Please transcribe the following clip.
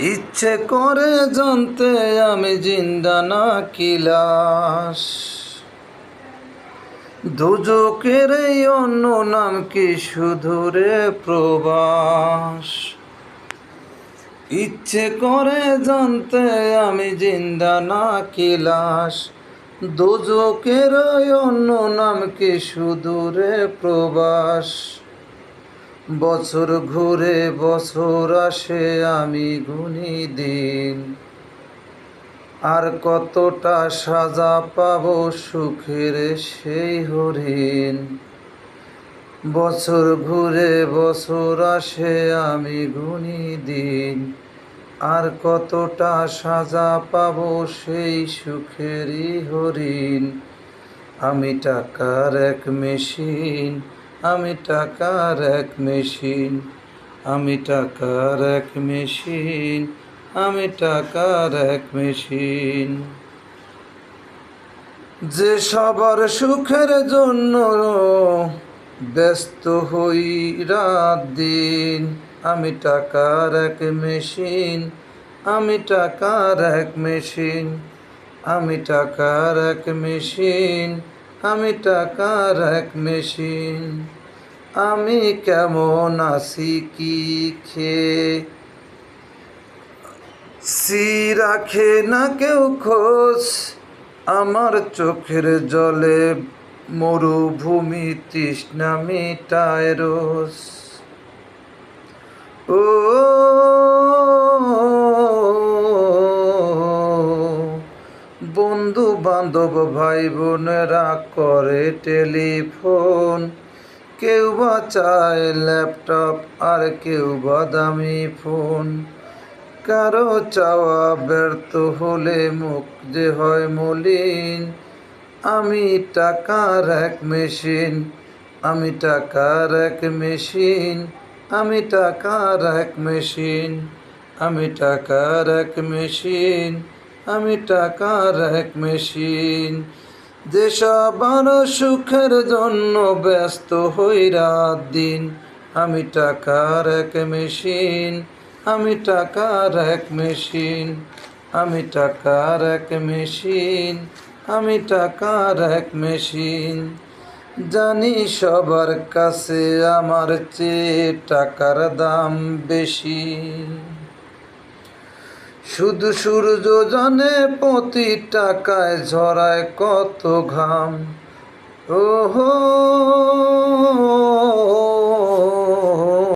ইচ্ছে করে জানতে আমি জিন্দা নাকি লাশ। দুজকের এই অন্য নাম কি শুধু রে প্রবাস। ইচ্ছে করে জানতে আমি জিন্দা নাকি লাশ। দুজকের এই অন্য নাম কি শুধু রে প্রবাস। বছর ঘুরে বছর আসে আমি গুনি দিন, আর কতটা সাজা পাব সুখের সেই হরিণ। বছর ঘুরে বছর আসে আমি গুনি দিন, আর কতটা সাজা পাব সেই সুখেরই হরিণ। আমি টাকার এক মেশিন, আমি টাকার এক মেশিন, আমি টাকার এক মেশিন, আমি টাকার এক মেশিন। যে সবার সুখের জন্য ব্যস্ত হই রাত দিন। আমি টাকার এক মেশিন, আমি টাকার এক মেশিন, আমি টাকার এক মেশিন, আমি টাকার এক মেশিন। আমি কেমন আছি কি খেয়ে রাখে না কেউ খোঁজ। আমার চোখের জলে মরুভূমি তৃষ্ণা মিটায় রোজ। ও বন্ধু বান্ধব ভাই বোনেরা করে টেলিফোন। কেউ বা চায় ল্যাপটপ আর কেউ বা দামি ফোন। কারো চাওয়া ব্যর্থ হলে মুখ যে হয় মলিন। আমি টাকার এক মেশিন, আমি টাকার এক মেশিন, আমি টাকার এক মেশিন, আমি টাকার এক মেশিন, আমি টাকার এক মেশিন। যেসব আরো সুখের জন্য ব্যস্ত হই রাত দিন। আমি টাকার এক মেশিন, আমি টাকার এক মেশিন, আমি টাকার এক মেশিন, আমি টাকার এক মেশিন। জানি সবার কাছে আমার চেয়ে টাকার দাম বেশি। শুধু সূর্য জানে প্রতি টাকায় ঝরায় কত ঘাম। ও